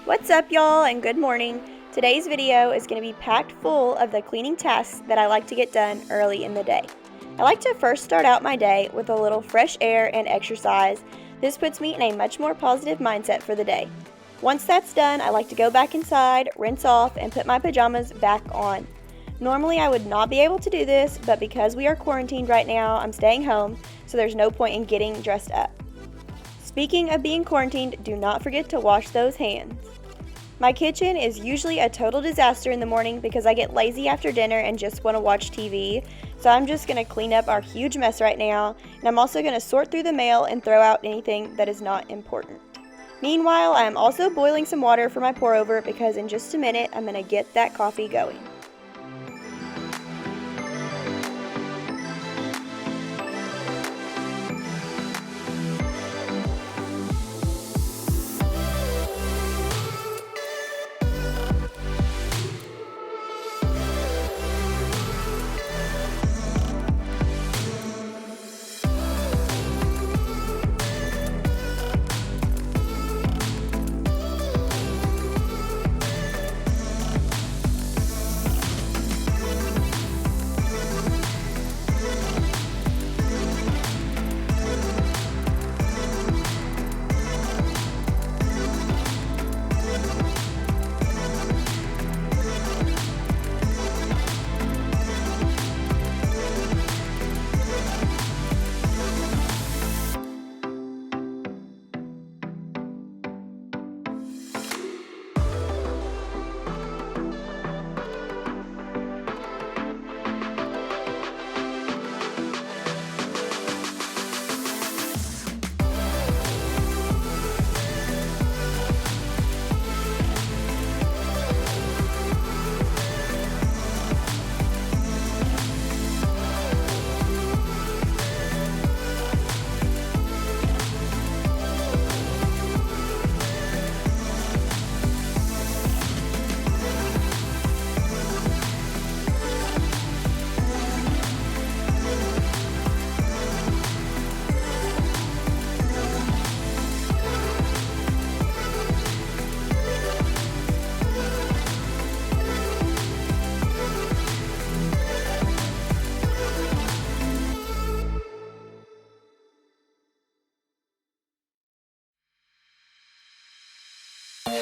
What's up, y'all, and good morning. Today's video is going to be packed full of the cleaning tasks that I like to get done early in the day. I like to first start out my day with a little fresh air and exercise. This puts me in a much more positive mindset for the day. Once that's done, I like to go back inside, rinse off, and put my pajamas back on. Normally I would not be able to do this, but because we are quarantined right now, I'm staying home, so there's no point in getting dressed up. Speaking of being quarantined, do not forget to wash those hands. My kitchen is usually a total disaster in the morning because I get lazy after dinner and just want to watch TV, so I'm just going to clean up our huge mess right now, and I'm also going to sort through the mail and throw out anything that is not important. Meanwhile, I am also boiling some water for my pour over because in just a minute I'm going to get that coffee going.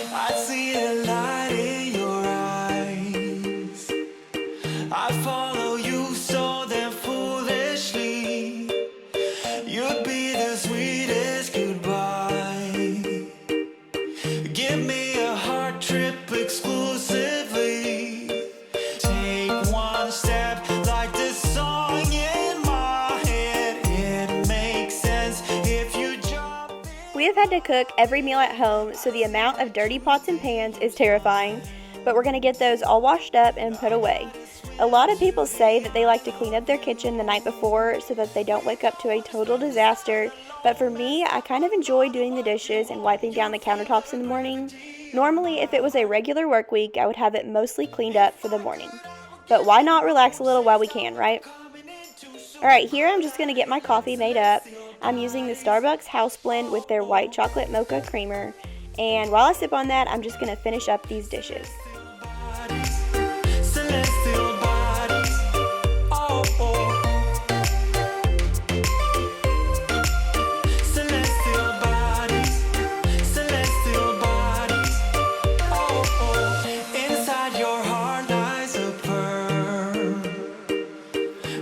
I see a light in your eyes. I follow you so damn foolishly. You'd be the sweetest goodbye. Give me a heart trip exclusively. Take one step like this song in my head. It makes sense if you jump in. We have had to cook every meal at home, so the amount of dirty pots and pans is terrifying, but we're going to get those all washed up and put away. A lot of people say that they like to clean up their kitchen the night before so that they don't wake up to a total disaster, but for me, I kind of enjoy doing the dishes and wiping down the countertops in the morning. Normally, if it was a regular work week, I would have it mostly cleaned up for the morning. But why not relax a little while we can, right? Alright, here I'm just going to get my coffee made up. I'm using the Starbucks house blend with their white chocolate mocha creamer, and while I sip on that, I'm just going to finish up these dishes. Celestial bodies, oh, oh. Celestial bodies, oh, oh. Inside your heart lies a pearl.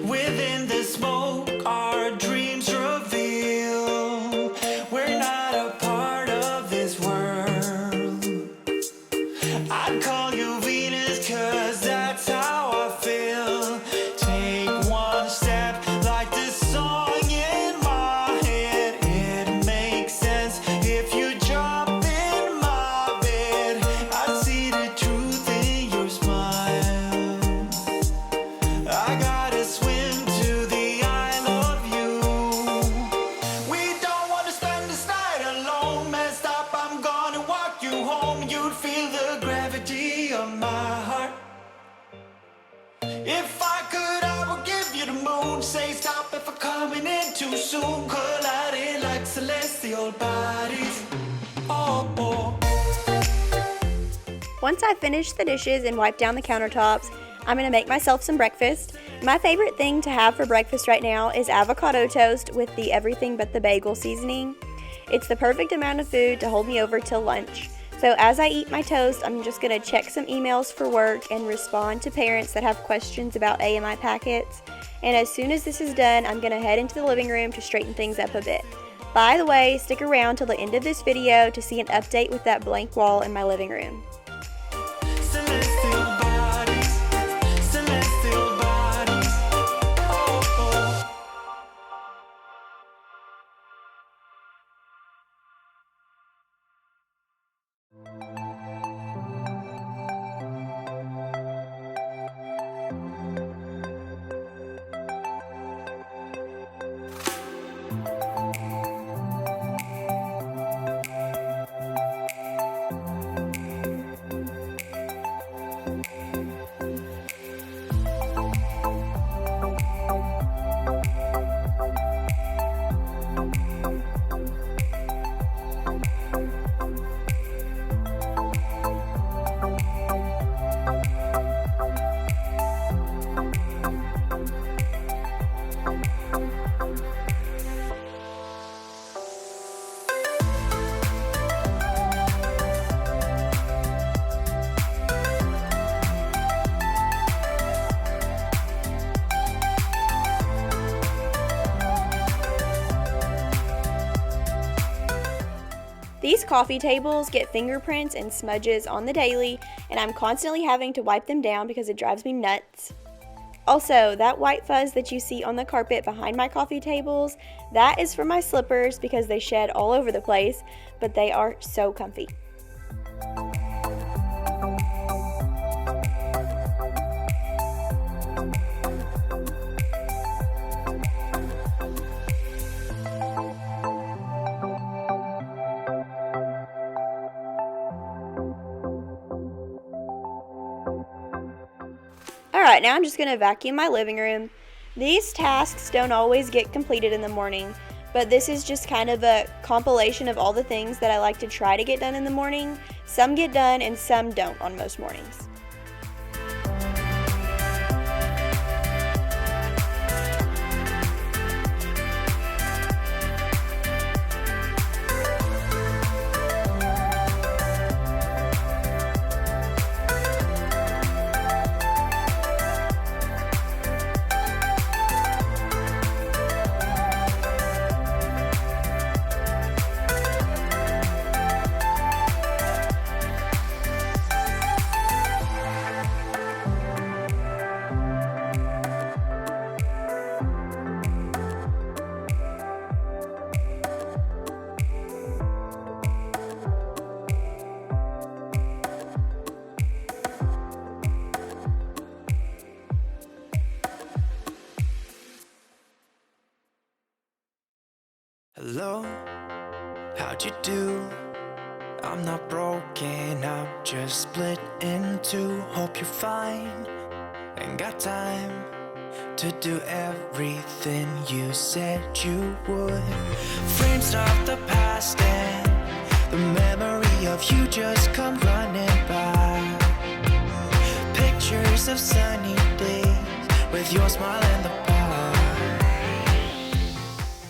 Within the smoke, our dreams reveal. We're not a part of this world. I'd call you Venus, 'cause that's how I feel. Take one step like this song in my head. It makes sense if you jump in my bed. I see the truth in your smile. I gotta swim to the Isle of You. We don't wanna spend this night alone. Messed up, I'm gonna walk you home. You'd feel the gravity of my heart. If I could, I would give you the moon. Say stop if I'm coming in too soon. Colliding like celestial bodies. Oh, oh. Once I finish the dishes and wipe down the countertops, I'm going to make myself some breakfast. My favorite thing to have for breakfast right now is avocado toast with the everything but the bagel seasoning. It's the perfect amount of food to hold me over till lunch. So as I eat my toast, I'm just going to check some emails for work and respond to parents that have questions about AMI packets. And as soon as this is done, I'm going to head into the living room to straighten things up a bit. By the way, stick around till the end of this video to see an update with that blank wall in my living room. Celestial bodies, celestial bodies. Oh, oh. These coffee tables get fingerprints and smudges on the daily, and I'm constantly having to wipe them down because it drives me nuts. Also, that white fuzz that you see on the carpet behind my coffee tables, that is for my slippers because they shed all over the place, but they are so comfy. Alright, now I'm just going to vacuum my living room. These tasks don't always get completed in the morning, but this is just kind of a compilation of all the things that I like to try to get done in the morning. Some get done and some don't on most mornings. Hello, how'd you do? I'm not broken, I'm just split in two. Hope you're fine, ain't got time to do everything you said you would. Frames of the past and the memory of you just come running by. Pictures of sunny days with your smile in the bar.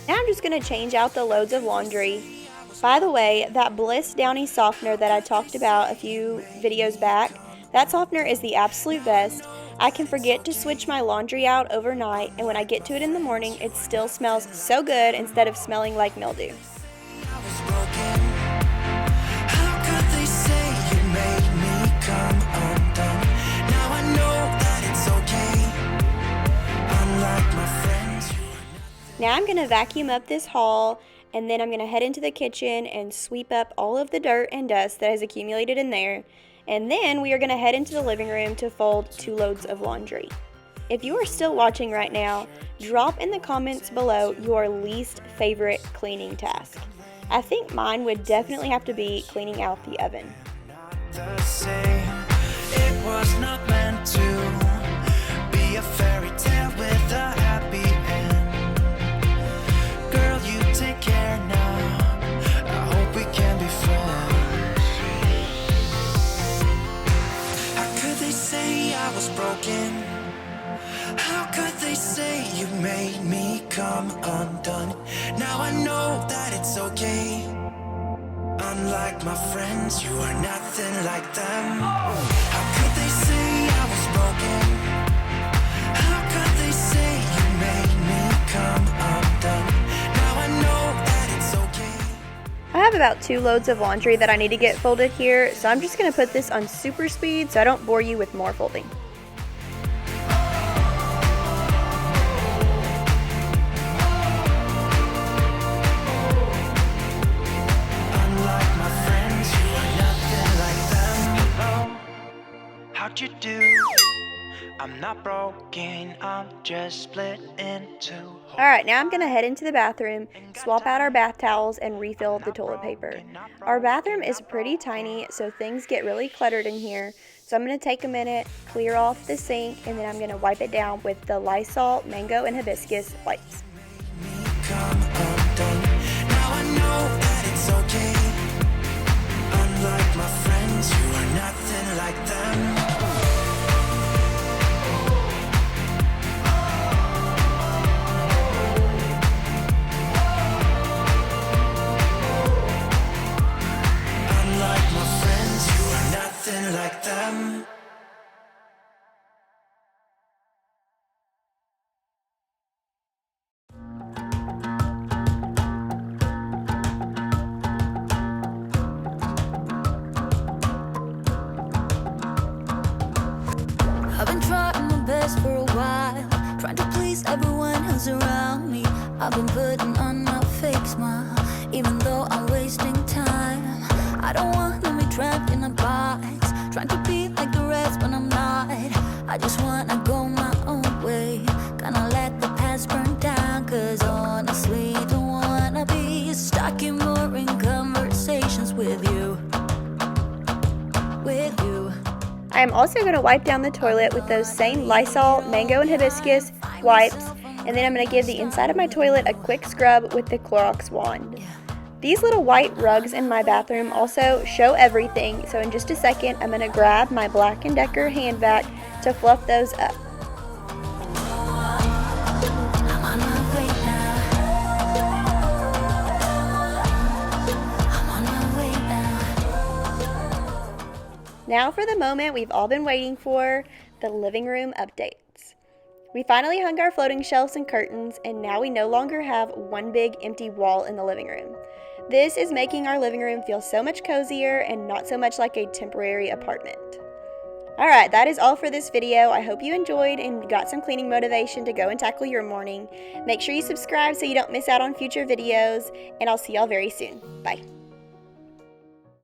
Now I'm just going to change out the loads of laundry. By the way, that Bliss Downy softener that I talked about a few videos back, that softener is the absolute best. I can forget to switch my laundry out overnight, and when I get to it in the morning, it still smells so good instead of smelling like mildew. I was broken. How could they say you made me come undone? Now I know that it's okay. Unlike my friends. Now I'm going to vacuum up this hall, and then I'm going to head into the kitchen and sweep up all of the dirt and dust that has accumulated in there. And then we are going to head into the living room to fold 2 loads of laundry. If you are still watching right now, drop in the comments below your least favorite cleaning task. I think mine would definitely have to be cleaning out the oven. The same. It was not meant to be a fairy tale with a happy end. Girl, you take care now. I hope we can be friends. broken. How could they say you made me come undone? Now I know that it's okay. Unlike my friends, you are nothing like them. How could they say I was broken? How could they say you made me come undone? Now I know that it's okay. I have about 2 loads of laundry that I need to get folded here, so I'm just going to put this on super speed so I don't bore you with more folding. Unlike my friends, you are nothing like them. Hello, how'd you do? I'm not broken, I'm just split into. Alright, now I'm going to head into the bathroom, swap out our bath towels, and refill the toilet paper. Our bathroom is pretty tiny, so things get really cluttered in here. So I'm going to take a minute, clear off the sink, and then I'm going to wipe it down with the Lysol Mango and Hibiscus wipes. Come undone. Now I know that it's okay. Unlike my friends, you are nothing like them. Unlike my friends, you are nothing like them. I've been trying my best for a while, trying to please everyone who's around me. I've been putting on my fake smile, even though I'm wasting time. I don't want to be trapped in a box, trying to be like the rest when I'm not. I just wanna go my own way, gonna let the past burn down. Cause honestly, don't wanna be stuck in boring conversations with you. I am also going to wipe down the toilet with those same Lysol Mango and Hibiscus wipes, and then I'm going to give the inside of my toilet a quick scrub with the Clorox wand. These little white rugs in my bathroom also show everything, so in just a second I'm going to grab my Black & Decker hand vac to fluff those up. Now for the moment we've all been waiting for, the living room updates. We finally hung our floating shelves and curtains, and now we no longer have one big empty wall in the living room. This is making our living room feel so much cozier and not so much like a temporary apartment. Alright, that is all for this video. I hope you enjoyed and got some cleaning motivation to go and tackle your morning. Make sure you subscribe so you don't miss out on future videos, and I'll see y'all very soon. Bye.